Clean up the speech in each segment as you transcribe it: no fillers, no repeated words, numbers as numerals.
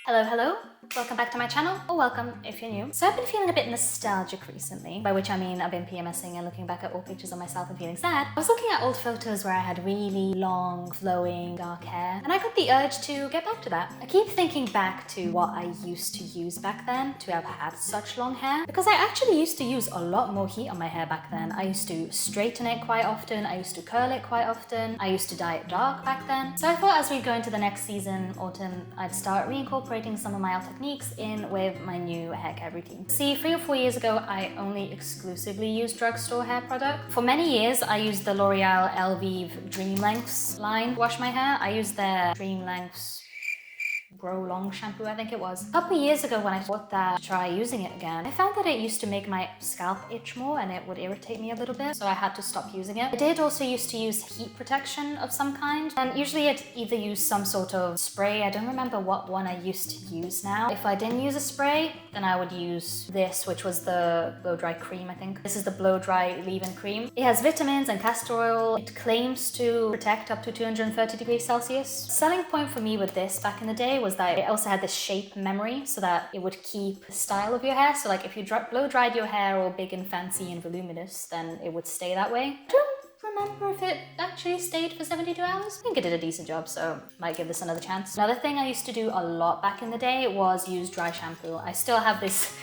Hello, hello. Welcome back to my channel, or welcome if you're new. So I've been feeling a bit nostalgic recently, by which I mean I've been PMSing and looking back at old pictures of myself and feeling sad. I was looking at old photos where I had really long, flowing, dark hair, and I got the urge to get back to that. I keep thinking back to what I used to use back then to have had such long hair, because I actually used to use a lot more heat on my hair back then. I used to straighten it quite often, I used to curl it quite often, I used to dye it dark back then. So I thought as we go into the next season, autumn, I'd start reincorporating some of my old techniques in with my new hair care routine. See, 3 or 4 years ago, I only exclusively used Drugstore hair product. For many years, I used the L'Oreal Elvive Dream Lengths line to wash my hair. I used their Dream Lengths Grow Long shampoo, I think it was. A couple years ago when I thought that to try using it again, I found that it used to make my scalp itch more and it would irritate me a little bit, so I had to stop using it. I did also used to use heat protection of some kind, and usually I'd either use some sort of spray. I don't remember what one I used to use now. If I didn't use a spray, then I would use this, which was the blow dry cream, I think. This is the blow dry leave-in cream. It has vitamins and castor oil. It claims to protect up to 230 degrees Celsius. Selling point for me with this back in the day was that it also had this shape memory, so that it would keep the style of your hair. So like if you blow dried your hair all big and fancy and voluminous, then it would stay that way. I don't remember if it actually stayed for 72 hours. I think it did a decent job, so might give this another chance. Another thing I used to do a lot back in the day was use dry shampoo. I still have this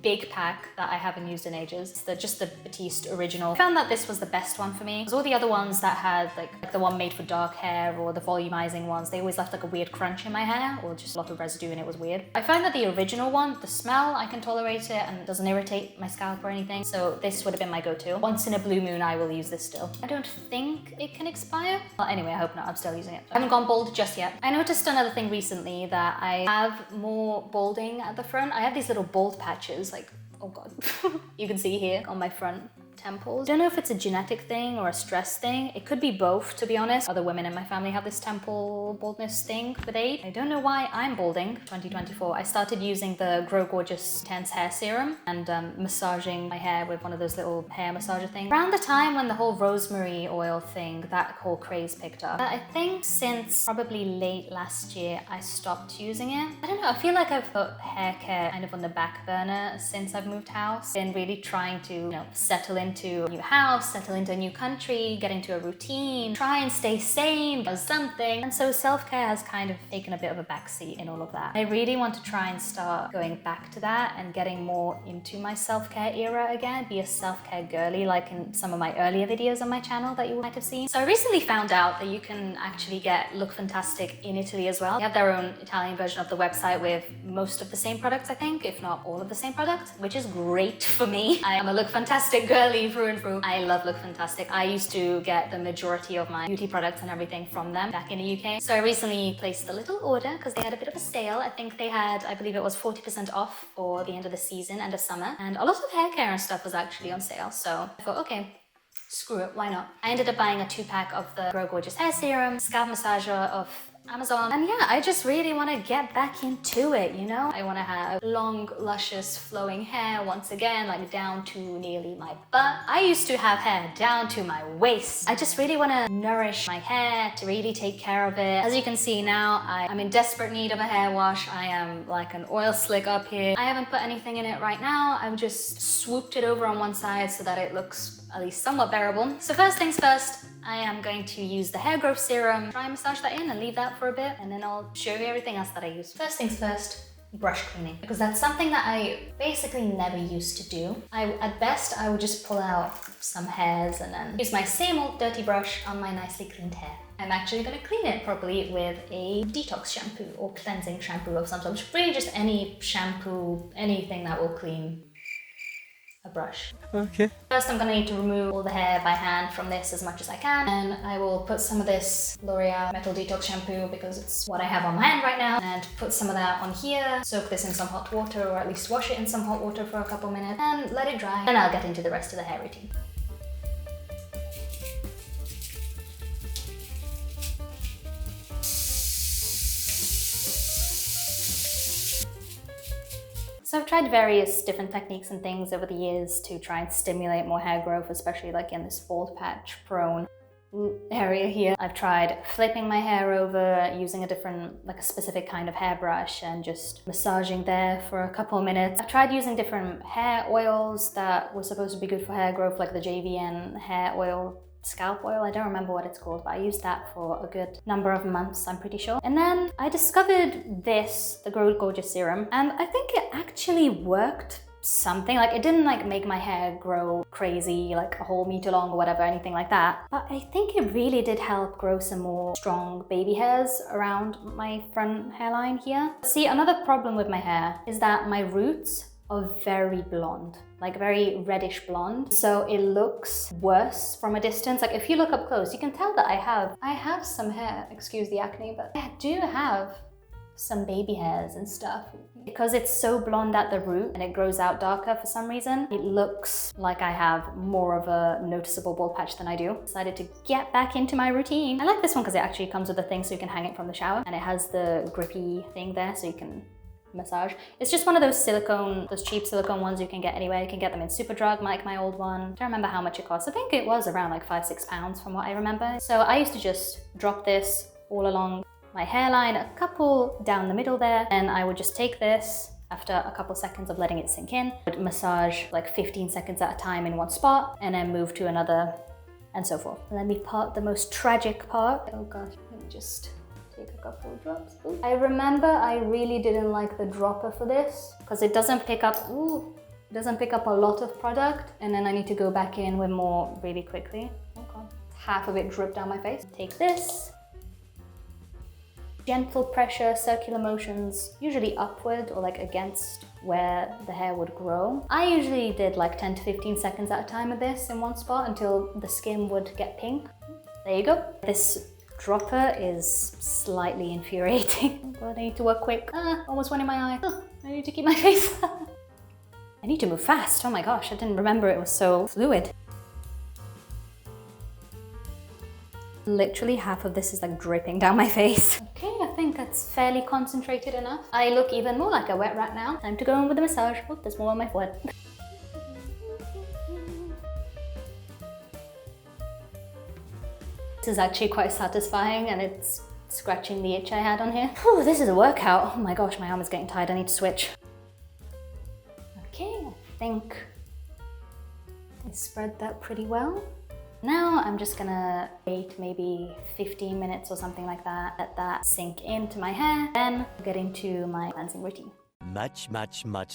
big pack that I haven't used in ages. It's just the Batiste original. I found that this was the best one for me, because all the other ones that had like the one made for dark hair or the volumizing ones, they always left like a weird crunch in my hair or just a lot of residue and it was weird. I find that the original one, the smell, I can tolerate it and it doesn't irritate my scalp or anything, so this would have been my go-to. Once in a blue moon I will use this still. I don't think it can expire. Well, anyway, I hope not. I'm still using it. I haven't gone bald just yet. I noticed another thing recently, that I have more balding at the front. I have these little bald patches, like, oh god. You can see here on my front temples. I don't know if it's a genetic thing or a stress thing. It could be both, to be honest. Other women in my family have this temple baldness thing with age. I don't know why I'm balding. 2024, I started using the Grow Gorgeous Tense Hair Serum and massaging my hair with one of those little hair massager things. Around the time when the whole rosemary oil thing, that whole craze picked up. But I think since probably late last year, I stopped using it. I don't know, I feel like I've put hair care kind of on the back burner since I've moved house. Been really trying to, you know, settle into a new house, settle into a new country, get into a routine, try and stay sane or something. And so self-care has kind of taken a bit of a backseat in all of that. I really want to try and start going back to that and getting more into my self-care era again, be a self-care girly like in some of my earlier videos on my channel that you might have seen. So I recently found out that you can actually get Look Fantastic in Italy as well. They have their own Italian version of the website with most of the same products, I think, if not all of the same products, which is great for me. I am a Look Fantastic girly through and through. I love Look Fantastic. I used to get the majority of my beauty products and everything from them back in the UK. So I recently placed a little order because they had a bit of a sale. I think they had, I believe it was 40% off for the end of the season, end of summer. And a lot of hair care and stuff was actually on sale. So I thought, okay, screw it, why not? I ended up buying a 2-pack of the Grow Gorgeous Hair Serum, scalp massager of Amazon, and yeah, I just really want to get back into it, you know? I want to have long, luscious, flowing hair once again, like down to nearly my butt. I used to have hair down to my waist. I just really want to nourish my hair, to really take care of it. As you can see now, I'm in desperate need of a hair wash. I am like an oil slick up here. I haven't put anything in it right now. I've just swooped it over on one side so that it looks at least somewhat bearable. So first things first, I am going to use the hair growth serum, try and massage that in and leave that for a bit, and then I'll show you everything else that I use. First things first, brush cleaning, because that's something that I basically never used to do. At best, I would just pull out some hairs and then use my same old dirty brush on my nicely cleaned hair. I'm actually going to clean it properly with a detox shampoo or cleansing shampoo of some sort. Really just any shampoo, anything that will clean a brush. Okay. First, I'm going to need to remove all the hair by hand from this as much as I can, and I will put some of this L'Oreal Metal Detox Shampoo because it's what I have on my hand right now, and put some of that on here, soak this in some hot water, or at least wash it in some hot water for a couple minutes, and let it dry. Then I'll get into the rest of the hair routine. So I've tried various different techniques and things over the years to try and stimulate more hair growth, especially like in this bald patch prone area here. I've tried flipping my hair over, using a specific kind of hairbrush and just massaging there for a couple of minutes. I've tried using different hair oils that were supposed to be good for hair growth, like the JVN hair oil, scalp oil. I don't remember what it's called, but I used that for a good number of months, I'm pretty sure. And then I discovered this, the Grow Gorgeous serum, and I think it actually worked something. Like, it didn't like make my hair grow crazy, like a whole meter long or whatever, anything like that. But I think it really did help grow some more strong baby hairs around my front hairline here. See, another problem with my hair is that my roots are very blonde, like very reddish blonde. So it looks worse from a distance. Like if you look up close, you can tell that I have some hair, excuse the acne, but I do have some baby hairs and stuff. Because it's so blonde at the root and it grows out darker for some reason, it looks like I have more of a noticeable bald patch than I do. Decided to get back into my routine. I like this one because it actually comes with a thing so you can hang it from the shower, and it has the grippy thing there so you can massage. It's just one of those silicone, those cheap silicone ones you can get anywhere. You can get them in Superdrug, like my old one. Don't remember how much it cost. I think it was around like £5–6 from what I remember. So I used to just drop this all along my hairline, a couple down the middle there, and I would just take this after a couple seconds of letting it sink in, would massage like 15 seconds at a time in one spot, and then move to another, and so forth. Let me part the most tragic part. Oh gosh, let me just take a couple of drops. Ooh. I remember I really didn't like the dropper for this because it doesn't pick up, a lot of product, and then I need to go back in with more really quickly. Oh god. Half of it dripped down my face. Take this. Gentle pressure, circular motions, usually upward or like against where the hair would grow. I usually did like 10 to 15 seconds at a time of this in one spot until the skin would get pink. There you go. This dropper is slightly infuriating. But I need to work quick. Almost one in my eye. I need to keep my face. I need to move fast. Oh my gosh, I didn't remember it was so fluid. Literally half of this is like dripping down my face. Okay, I think that's fairly concentrated enough. I look even more like a wet rat now. Time to go in with the massage. Oh, there's more on my forehead. This is actually quite satisfying and it's scratching the itch I had on here. Oh, this is a workout. Oh my gosh, my arm is getting tired. I need to switch. Okay, I think I spread that pretty well. Now I'm just gonna wait maybe 15 minutes or something like that, let that sink into my hair, then get into my cleansing routine. Much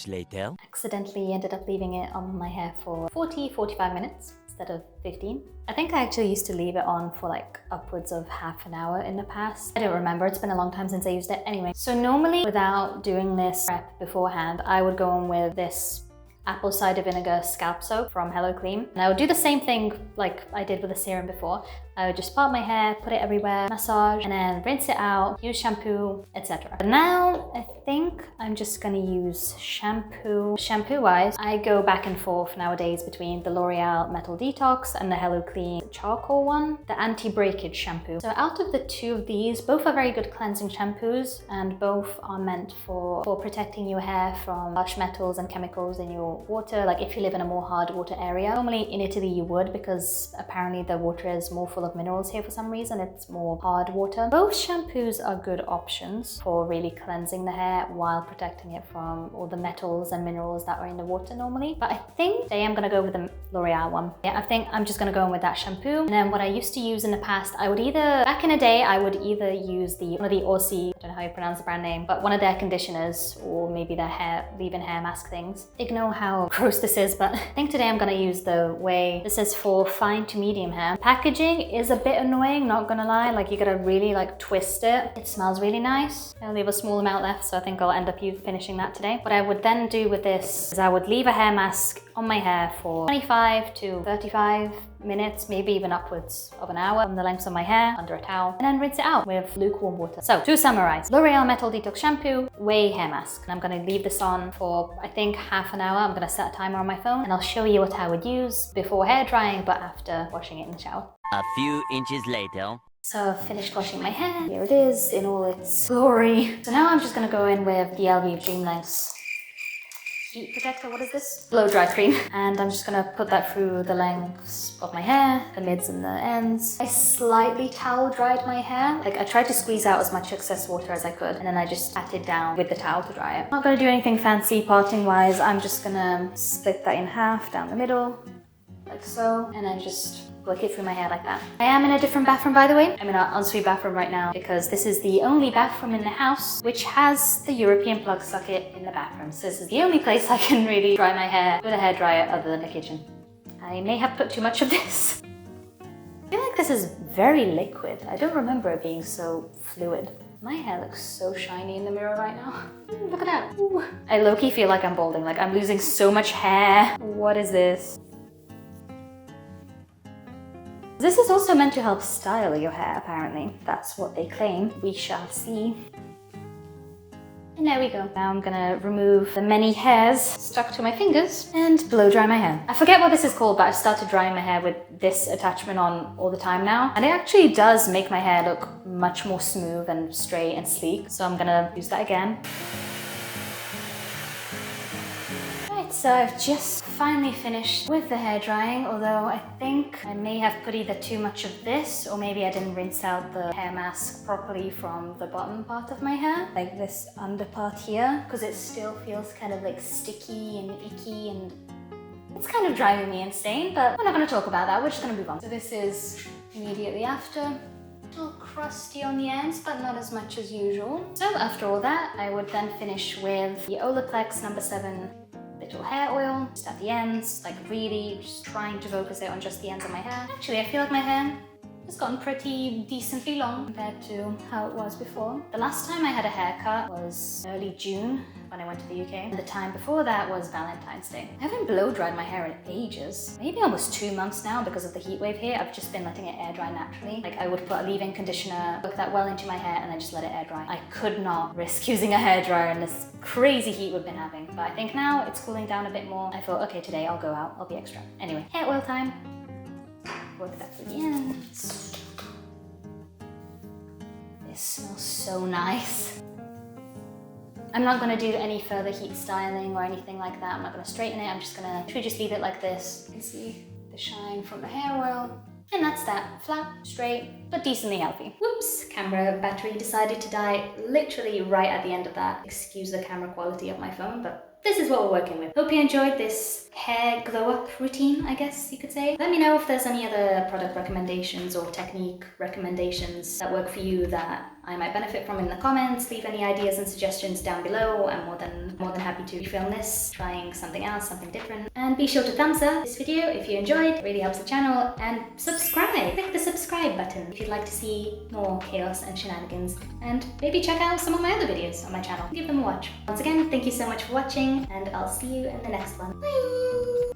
later. Accidentally ended up leaving it on my hair for 40–45 minutes instead of 15. I think I actually used to leave it on for like upwards of half an hour in the past. I don't remember, it's been a long time since I used it. Anyway, so normally without doing this prep beforehand, I would go on with this apple cider vinegar scalp soap from Hello Clean. And I would do the same thing like I did with the serum before. I would just part my hair, put it everywhere, massage, and then rinse it out, use shampoo, etc. But now I think I'm just gonna use shampoo. Shampoo-wise, I go back and forth nowadays between the L'Oreal Metal Detox and the Hello Clean charcoal one, the anti-breakage shampoo. So out of the two of these, both are very good cleansing shampoos and both are meant for protecting your hair from harsh metals and chemicals in your water, like if you live in a more hard water area. Normally in Italy you would, because apparently the water is more full of minerals here for some reason. It's more hard water. Both shampoos are good options for really cleansing the hair while protecting it from all the metals and minerals that are in the water normally. But I think today I'm gonna go with the L'Oreal one. Yeah, I think I'm just gonna go in with that shampoo. And then what I used to use in the past, I would back in the day, I would either use one of the Aussie, I don't know how you pronounce the brand name, but one of their conditioners or maybe their leave-in hair mask things. Ignore how gross this is, but I think today I'm gonna use the way this is for fine to medium hair. Packaging is a bit annoying, not gonna lie. Like you gotta really like twist it. It smells really nice. I'll leave a small amount left, so I think I'll end up finishing that today. What I would then do with this is I would leave a hair mask on my hair for 25 to 35 minutes, maybe even upwards of an hour from the length of my hair under a towel, and then rinse it out with lukewarm water. So to summarize, L'Oreal Metal Detox Shampoo, Way hair mask. And I'm gonna leave this on for I think half an hour. I'm gonna set a timer on my phone and I'll show you what I would use before hair drying, but after washing it in the shower. A few inches later. So I've finished washing my hair. Here it is in all its glory. So now I'm just gonna go in with the LV Dream Lengths heat protector, what is this? Blow dry cream. And I'm just gonna put that through the lengths of my hair, the mids and the ends. I slightly towel dried my hair. Like I tried to squeeze out as much excess water as I could, and then I just pat it down with the towel to dry it. I'm not gonna do anything fancy parting wise. I'm just gonna split that in half down the middle, like so, and then just flick it through my hair like that. I am in a different bathroom, by the way. I'm in an ensuite bathroom right now because this is the only bathroom in the house which has the European plug socket in the bathroom. So this is the only place I can really dry my hair with a hairdryer other than the kitchen. I may have put too much of this. I feel like this is very liquid. I don't remember it being so fluid. My hair looks so shiny in the mirror right now. Ooh, look at that. Ooh. I low-key feel like I'm balding, like I'm losing so much hair. What is this? This is also meant to help style your hair, apparently. That's what they claim. We shall see. And there we go. Now I'm gonna remove the many hairs stuck to my fingers and blow dry my hair. I forget what this is called, but I've started drying my hair with this attachment on all the time now. And it actually does make my hair look much more smooth and straight and sleek. So I'm gonna use that again. So I've just finally finished with the hair drying, although I think I may have put either too much of this or maybe I didn't rinse out the hair mask properly from the bottom part of my hair, like this under part here, because it still feels kind of like sticky and icky and it's kind of driving me insane, but we're not going to talk about that, we're just going to move on. So this is immediately after. A little crusty on the ends, but not as much as usual. So after all that, I would then finish with the Olaplex number 7 little hair oil, just at the ends, like really just trying to focus it on just the ends of my hair. Actually, I feel like my hair has gotten pretty decently long compared to how it was before. The last time I had a haircut was early June when I went to the UK. And the time before that was Valentine's Day. I haven't blow dried my hair in ages, maybe almost 2 months now because of the heat wave here. I've just been letting it air dry naturally. Like I would put a leave-in conditioner, work that well into my hair and then just let it air dry. I could not risk using a hairdryer in this crazy heat we've been having. But I think now it's cooling down a bit more. I thought, okay, today I'll go out, I'll be extra. Anyway, hair oil time. Work that through the ends. This smells so nice. I'm not going to do any further heat styling or anything like that. I'm not going to straighten it. I'm just going to just leave it like this. You can see the shine from the hair oil. And that's that. Flat, straight, but decently healthy. Whoops, camera battery decided to die literally right at the end of that. Excuse the camera quality of my phone, but this is what we're working with. Hope you enjoyed this hair glow up routine, I guess you could say. Let me know if there's any other product recommendations or technique recommendations that work for you that I might benefit from in the comments. Leave any ideas and suggestions down below. I'm more than happy to film this, trying something else, something different. And be sure to thumbs up this video if you enjoyed. It really helps the channel. And subscribe. Click the subscribe button if you'd like to see more chaos and shenanigans. And maybe check out some of my other videos on my channel. Give them a watch. Once again, thank you so much for watching, and I'll see you in the next one. Bye!